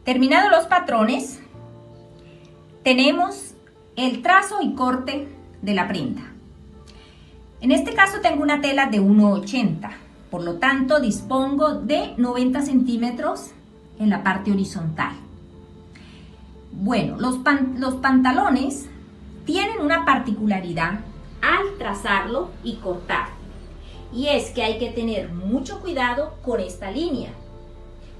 Terminados los patrones, tenemos el trazo y corte de la prenda. En este caso tengo una tela de 1,80, por lo tanto dispongo de 90 centímetros en la parte horizontal. Bueno, los pantalones tienen una particularidad al trazarlo y cortar, y es que hay que tener mucho cuidado con esta línea.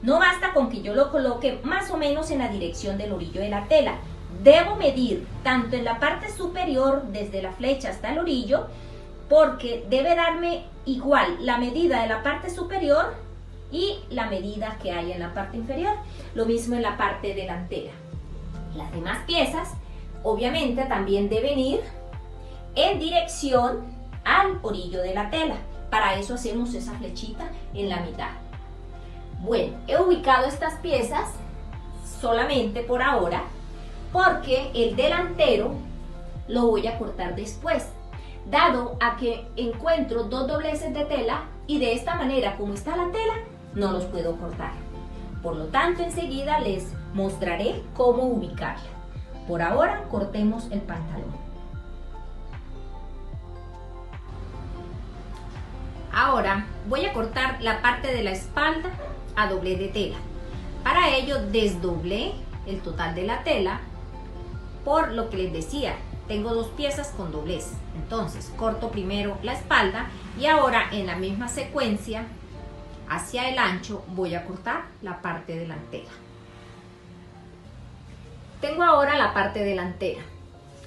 No basta con que yo lo coloque más o menos en la dirección del orillo de la tela. Debo medir tanto en la parte superior, desde la flecha hasta el orillo, porque debe darme igual la medida de la parte superior y la medida que hay en la parte inferior. Lo mismo en la parte delantera. Las demás piezas, obviamente, también deben ir en dirección al orillo de la tela. Para eso hacemos esa flechita en la mitad. Bueno, he ubicado estas piezas solamente por ahora porque el delantero lo voy a cortar después, dado a que encuentro dos dobleces de tela y de esta manera, como está la tela, no los puedo cortar. Por lo tanto, enseguida les mostraré cómo ubicarla. Por ahora, cortemos el pantalón. Ahora voy a cortar la parte de la espalda a doblez de tela. Para ello desdoblé el total de la tela, por lo que les decía, tengo dos piezas con doblez. Entonces corto primero la espalda y ahora en la misma secuencia hacia el ancho voy a cortar la parte delantera. Tengo ahora la parte delantera.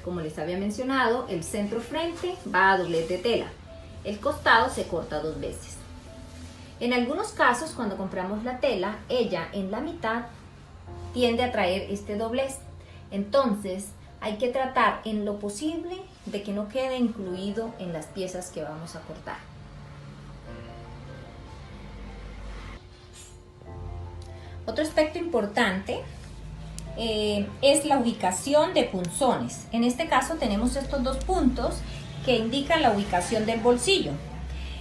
Como les había mencionado, el centro frente va a doblez de tela. El costado se corta dos veces. En algunos casos, cuando compramos la tela, ella en la mitad tiende a traer este doblez. Entonces, hay que tratar en lo posible de que no quede incluido en las piezas que vamos a cortar. Otro aspecto importante es la ubicación de punzones. En este caso tenemos estos dos puntos que indican la ubicación del bolsillo.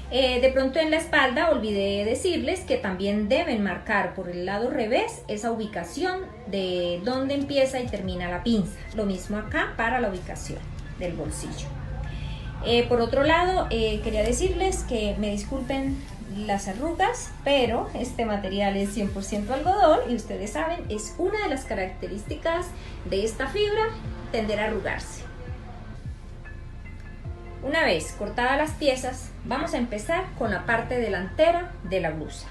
De pronto en la espalda olvidé decirles que también deben marcar por el lado revés esa ubicación de donde empieza y termina la pinza. Lo mismo acá para la ubicación del bolsillo. Por otro lado, quería decirles que me disculpen las arrugas, pero este material es 100% algodón y ustedes saben, es una de las características de esta fibra, tender a arrugarse. Una vez cortadas las piezas, vamos a empezar con la parte delantera de la blusa.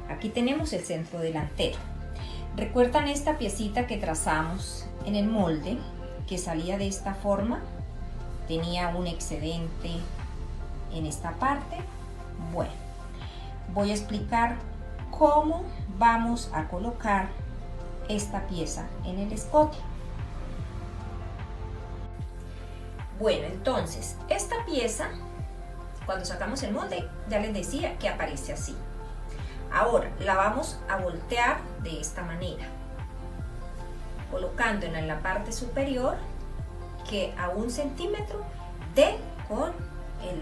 Aquí tenemos el centro delantero. ¿Recuerdan esta piecita que trazamos en el molde, que salía de esta forma? Tenía un excedente en esta parte. Bueno, voy a explicar cómo vamos a colocar esta pieza en el escote. Bueno, entonces, esta pieza, cuando sacamos el molde, ya les decía que aparece así. Ahora, la vamos a voltear de esta manera, colocándola en la parte superior, que a 1 centímetro de con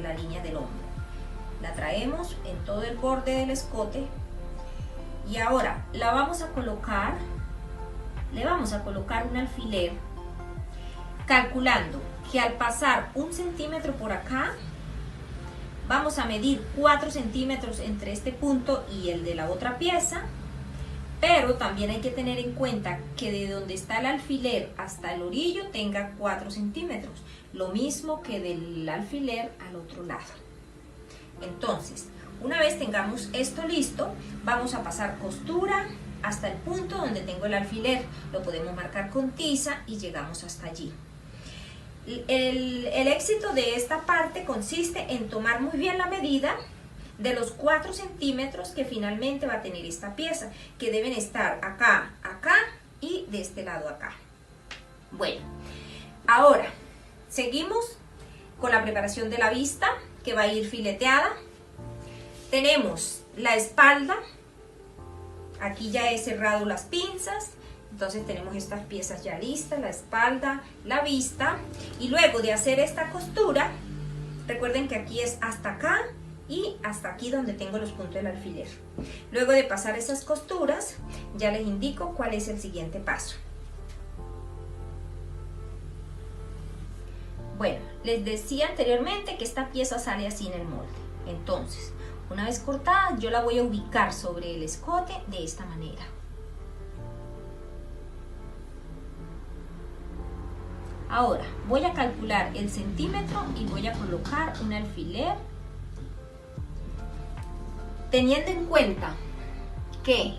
la línea del hombro. La traemos en todo el borde del escote y ahora la vamos a colocar, le vamos a colocar un alfiler, calculando que al pasar 1 centímetro por acá, vamos a medir 4 centímetros entre este punto y el de la otra pieza, pero también hay que tener en cuenta que de donde está el alfiler hasta el orillo tenga 4 centímetros, lo mismo que del alfiler al otro lado. Entonces, una vez tengamos esto listo, vamos a pasar costura hasta el punto donde tengo el alfiler, lo podemos marcar con tiza y llegamos hasta allí. El éxito de esta parte consiste en tomar muy bien la medida de los 4 centímetros que finalmente va a tener esta pieza, que deben estar acá, acá y de este lado acá. Bueno, ahora seguimos con la preparación de la vista, que va a ir fileteada. Tenemos la espalda, aquí ya he cerrado las pinzas. Entonces tenemos estas piezas ya listas, la espalda, la vista, y luego de hacer esta costura, recuerden que aquí es hasta acá y hasta aquí donde tengo los puntos del alfiler. Luego de pasar esas costuras, ya les indico cuál es el siguiente paso. Bueno, les decía anteriormente que esta pieza sale así en el molde. Entonces, una vez cortada, yo la voy a ubicar sobre el escote de esta manera. Ahora, voy a calcular el centímetro y voy a colocar un alfiler, teniendo en cuenta que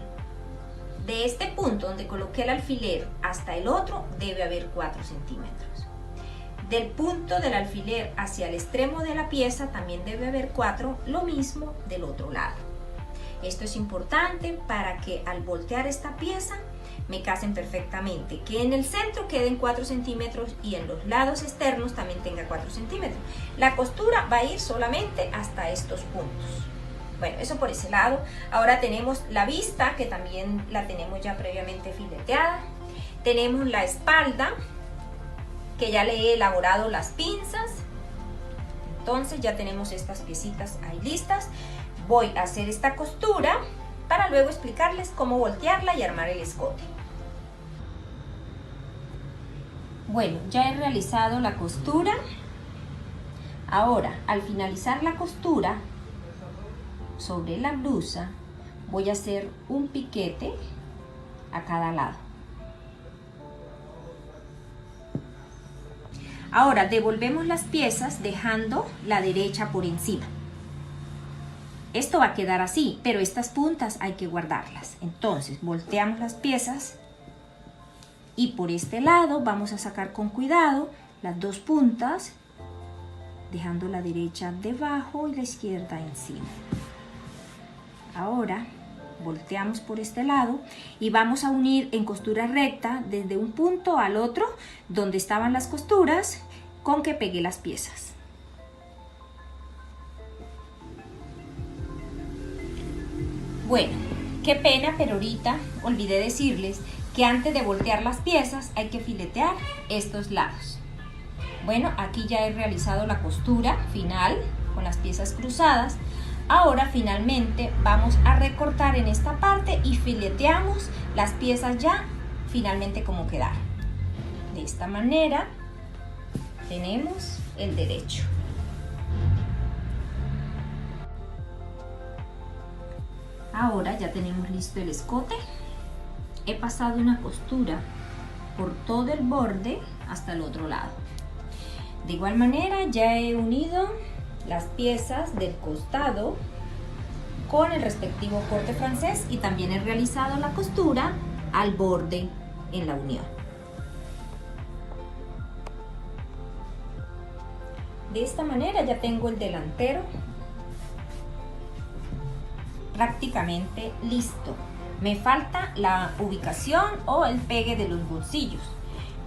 de este punto donde coloqué el alfiler hasta el otro debe haber 4 centímetros. Del punto del alfiler hacia el extremo de la pieza también debe haber 4, lo mismo del otro lado. Esto es importante para que al voltear esta pieza me casen perfectamente, que en el centro queden 4 centímetros y en los lados externos también tenga 4 centímetros. La costura va a ir solamente hasta estos puntos. Bueno, eso por ese lado. Ahora tenemos la vista, que también la tenemos ya previamente fileteada. Tenemos la espalda, que ya le he elaborado las pinzas. Entonces ya tenemos estas piecitas ahí listas. Voy a hacer esta costura para luego explicarles cómo voltearla y armar el escote. Bueno, ya he realizado la costura. Ahora, al finalizar la costura sobre la blusa, voy a hacer un piquete a cada lado. Ahora devolvemos las piezas dejando la derecha por encima. Esto va a quedar así, pero estas puntas hay que guardarlas. Entonces volteamos las piezas y por este lado vamos a sacar con cuidado las dos puntas, dejando la derecha debajo y la izquierda encima. Ahora volteamos por este lado y vamos a unir en costura recta desde un punto al otro donde estaban las costuras con que pegué las piezas. Bueno, qué pena, pero ahorita olvidé decirles que antes de voltear las piezas hay que filetear estos lados. Bueno, aquí ya he realizado la costura final con las piezas cruzadas. Ahora finalmente vamos a recortar en esta parte y fileteamos las piezas ya finalmente como quedaron. De esta manera tenemos el derecho. Ahora ya tenemos listo el escote. He pasado una costura por todo el borde hasta el otro lado. De igual manera ya he unido las piezas del costado con el respectivo corte francés y también he realizado la costura al borde en la unión. De esta manera ya tengo el delantero prácticamente listo. Me falta la ubicación o el pegue de los bolsillos.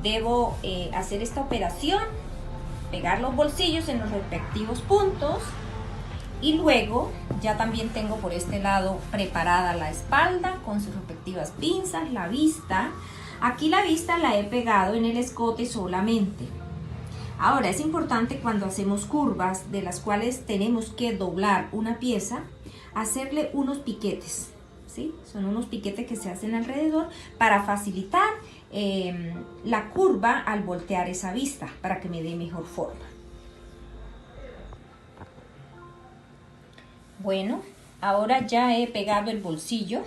Debo hacer esta operación, pegar los bolsillos en los respectivos puntos y luego ya también tengo por este lado preparada la espalda con sus respectivas pinzas, la vista. Aquí la vista la he pegado en el escote solamente. Ahora es importante cuando hacemos curvas de las cuales tenemos que doblar una pieza, hacerle unos piquetes, ¿sí? Son unos piquetes que se hacen alrededor para facilitar la curva al voltear esa vista, para que me dé mejor forma. Bueno, ahora ya he pegado el bolsillo.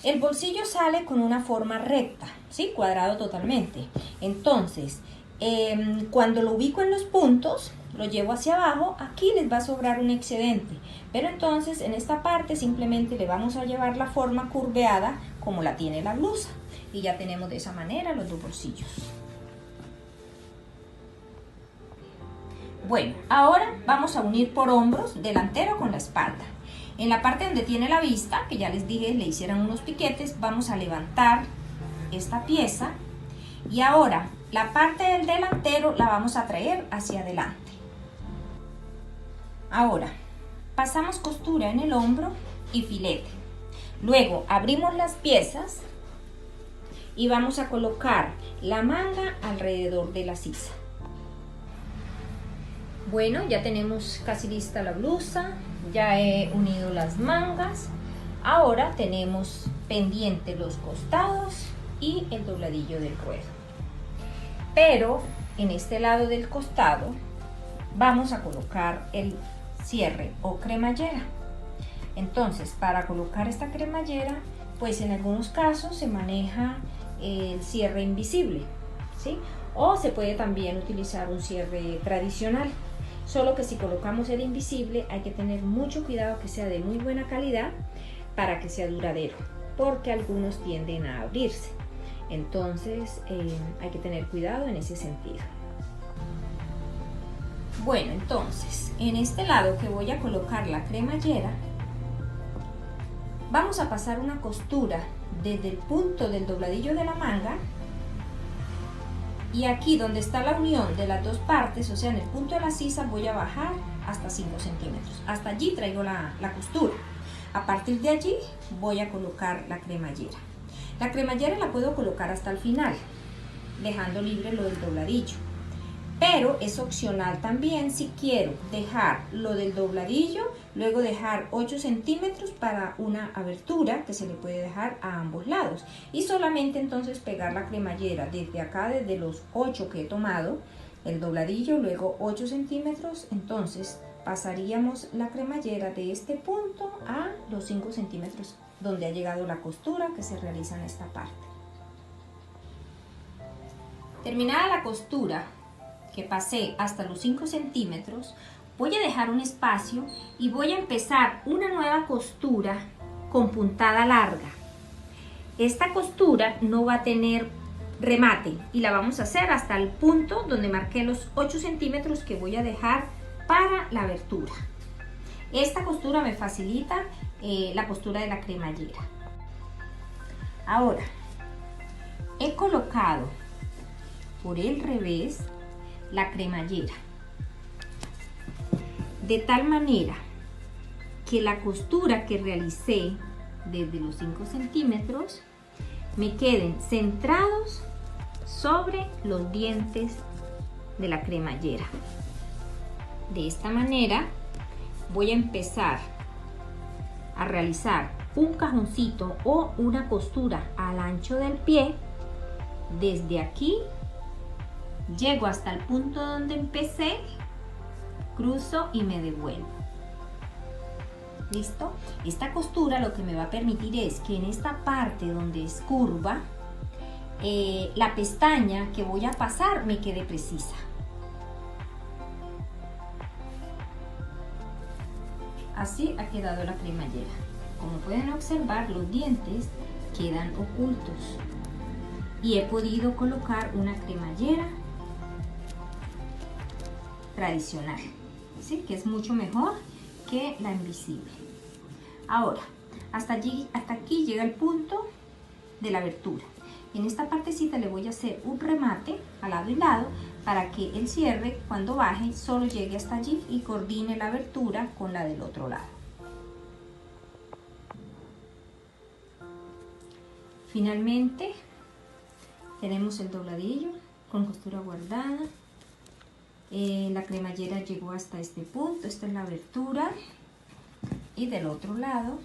El bolsillo sale con una forma recta, ¿sí? Cuadrado totalmente. Entonces, cuando lo ubico en los puntos, lo llevo hacia abajo, aquí les va a sobrar un excedente, pero entonces en esta parte simplemente le vamos a llevar la forma curveada como la tiene la blusa y ya tenemos de esa manera los dos bolsillos. Bueno, ahora vamos a unir por hombros delantero con la espalda. En la parte donde tiene la vista, que ya les dije le hicieran unos piquetes, vamos a levantar esta pieza y ahora la parte del delantero la vamos a traer hacia adelante. Ahora pasamos costura en el hombro y filete. Luego abrimos las piezas y vamos a colocar la manga alrededor de la sisa. Bueno, ya tenemos casi lista la blusa, ya he unido las mangas. Ahora tenemos pendiente los costados y el dobladillo del ruedo. Pero en este lado del costado vamos a colocar el cierre o cremallera. Entonces, para colocar esta cremallera, pues en algunos casos se maneja el cierre invisible, ¿sí? O se puede también utilizar un cierre tradicional. Solo que si colocamos el invisible hay que tener mucho cuidado que sea de muy buena calidad para que sea duradero, porque algunos tienden a abrirse. Entonces hay que tener cuidado en ese sentido. Bueno, entonces en este lado que voy a colocar la cremallera, vamos a pasar una costura desde el punto del dobladillo de la manga. Y aquí donde está la unión de las dos partes, o sea en el punto de la sisa, voy a bajar hasta 5 centímetros. Hasta allí traigo la costura. A partir de allí voy a colocar la cremallera. La cremallera la puedo colocar hasta el final, dejando libre lo del dobladillo. Pero es opcional también si quiero dejar lo del dobladillo, luego dejar 8 centímetros para una abertura que se le puede dejar a ambos lados. Y solamente entonces pegar la cremallera desde acá, desde los 8 que he tomado, el dobladillo, luego 8 centímetros, entonces pasaríamos la cremallera de este punto a los 5 centímetros donde ha llegado la costura que se realiza en esta parte. Terminada la costura, que pasé hasta los 5 centímetros, voy a dejar un espacio y voy a empezar una nueva costura con puntada larga. Esta costura no va a tener remate y la vamos a hacer hasta el punto donde marqué los 8 centímetros que voy a dejar para la abertura. Esta costura me facilita la costura de la cremallera. Ahora, he colocado por el revés la cremallera de tal manera que la costura que realicé desde los 5 centímetros me queden centrados sobre los dientes de la cremallera. De esta manera voy a empezar a realizar un cajoncito o una costura al ancho del pie. Desde aquí llego hasta el punto donde empecé, cruzo y me devuelvo. ¿Listo? Esta costura lo que me va a permitir es que en esta parte donde es curva, la pestaña que voy a pasar me quede precisa. Así ha quedado la cremallera. Como pueden observar, los dientes quedan ocultos y he podido colocar una cremallera tradicional, ¿sí? Que es mucho mejor que la invisible. Ahora, hasta aquí llega el punto de la abertura. En esta partecita le voy a hacer un remate a lado y lado para que el cierre, cuando baje, solo llegue hasta allí y coordine la abertura con la del otro lado. Finalmente tenemos el dobladillo con costura guardada. La cremallera llegó hasta este punto, esta es la abertura, y del otro lado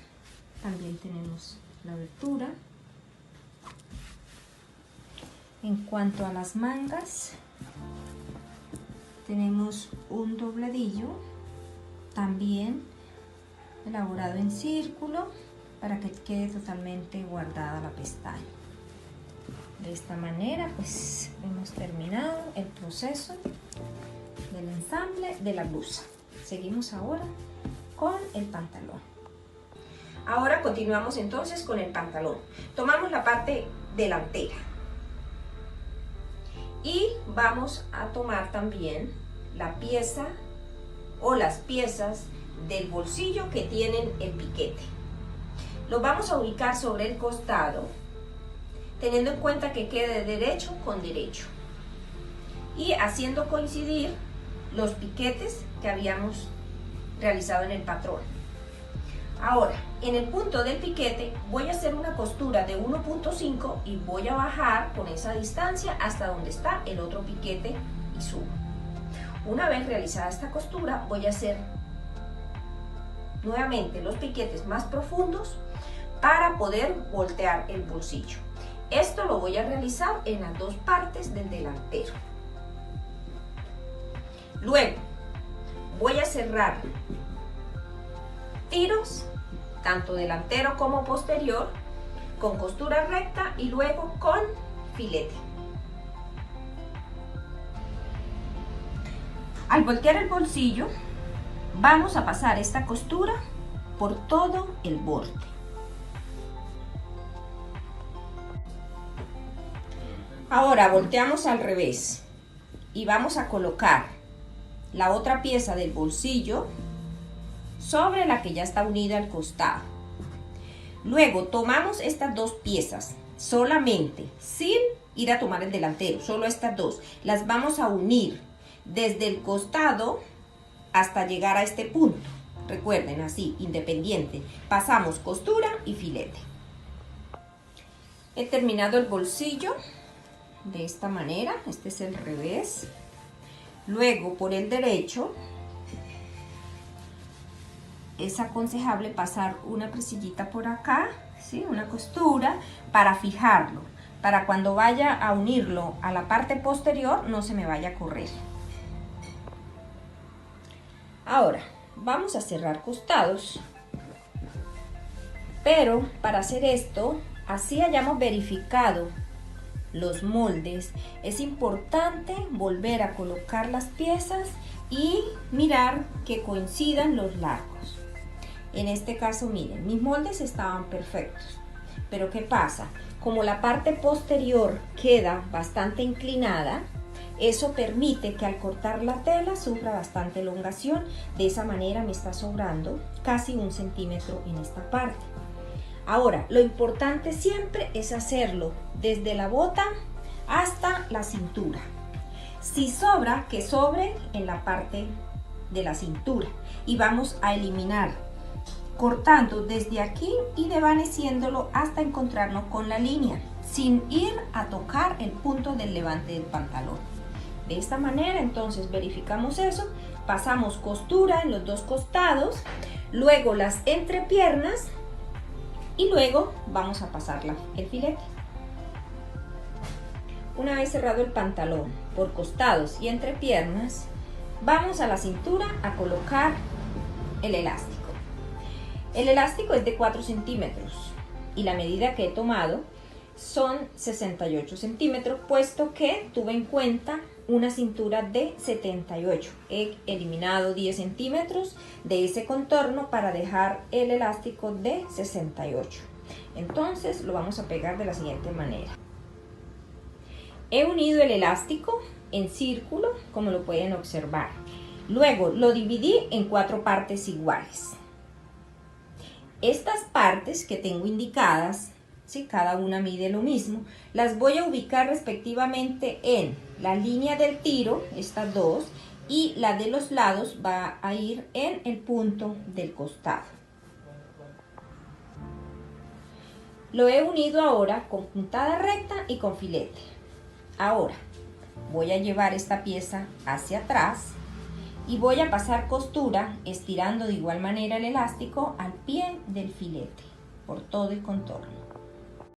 también tenemos la abertura. En cuanto a las mangas, tenemos un dobladillo también elaborado en círculo para que quede totalmente guardada la pestaña. De esta manera pues hemos terminado el proceso del ensamble de la blusa. Seguimos ahora con el pantalón. Ahora continuamos entonces con el pantalón. Tomamos la parte delantera y vamos a tomar también la pieza o las piezas del bolsillo que tienen el piquete. Los vamos a ubicar sobre el costado, teniendo en cuenta que quede derecho con derecho y haciendo coincidir los piquetes que habíamos realizado en el patrón. Ahora, en el punto del piquete voy a hacer una costura de 1.5 y voy a bajar con esa distancia hasta donde está el otro piquete y subo. Una vez realizada esta costura, voy a hacer nuevamente los piquetes más profundos para poder voltear el bolsillo. Esto lo voy a realizar en las dos partes del delantero. Luego voy a cerrar tiros, tanto delantero como posterior, con costura recta y luego con filete. Al voltear el bolsillo, vamos a pasar esta costura por todo el borde. Ahora volteamos al revés y vamos a colocar la otra pieza del bolsillo sobre la que ya está unida al costado. Luego tomamos estas dos piezas solamente, sin ir a tomar el delantero, solo estas dos. Las vamos a unir desde el costado hasta llegar a este punto. Recuerden, así, independiente. Pasamos costura y filete. He terminado el bolsillo de esta manera. Este es el revés. Luego, por el derecho, es aconsejable pasar una presillita por acá, ¿sí? Una costura para fijarlo, para cuando vaya a unirlo a la parte posterior no se me vaya a correr. Ahora vamos a cerrar costados, pero para hacer esto, así hayamos verificado los moldes, es importante volver a colocar las piezas y mirar que coincidan los largos. En este caso, miren, mis moldes estaban perfectos, pero ¿qué pasa? Como la parte posterior queda bastante inclinada, eso permite que al cortar la tela sufra bastante elongación. De esa manera me está sobrando casi 1 centímetro en esta parte. Ahora, lo importante siempre es hacerlo desde la bota hasta la cintura. Si sobra, que sobre en la parte de la cintura. Y vamos a eliminar cortando desde aquí y desvaneciéndolo hasta encontrarnos con la línea, sin ir a tocar el punto del levante del pantalón. De esta manera, entonces, verificamos eso, pasamos costura en los dos costados, luego las entrepiernas y luego vamos a pasarla el filete. Una vez cerrado el pantalón por costados y entrepiernas, vamos a la cintura a colocar el elástico. El elástico es de 4 centímetros y la medida que he tomado son 68 centímetros, puesto que tuve en cuenta una cintura de 78. He eliminado 10 centímetros de ese contorno para dejar el elástico de 68. Entonces lo vamos a pegar de la siguiente manera. He unido el elástico en círculo, como lo pueden observar. Luego lo dividí en 4 partes iguales. Estas partes que tengo indicadas, ¿sí? Cada una mide lo mismo, las voy a ubicar respectivamente en la línea del tiro, estas dos, y la de los lados va a ir en el punto del costado. Lo he unido ahora con puntada recta y con filete. Ahora voy a llevar esta pieza hacia atrás y voy a pasar costura estirando de igual manera el elástico al pie del filete por todo el contorno.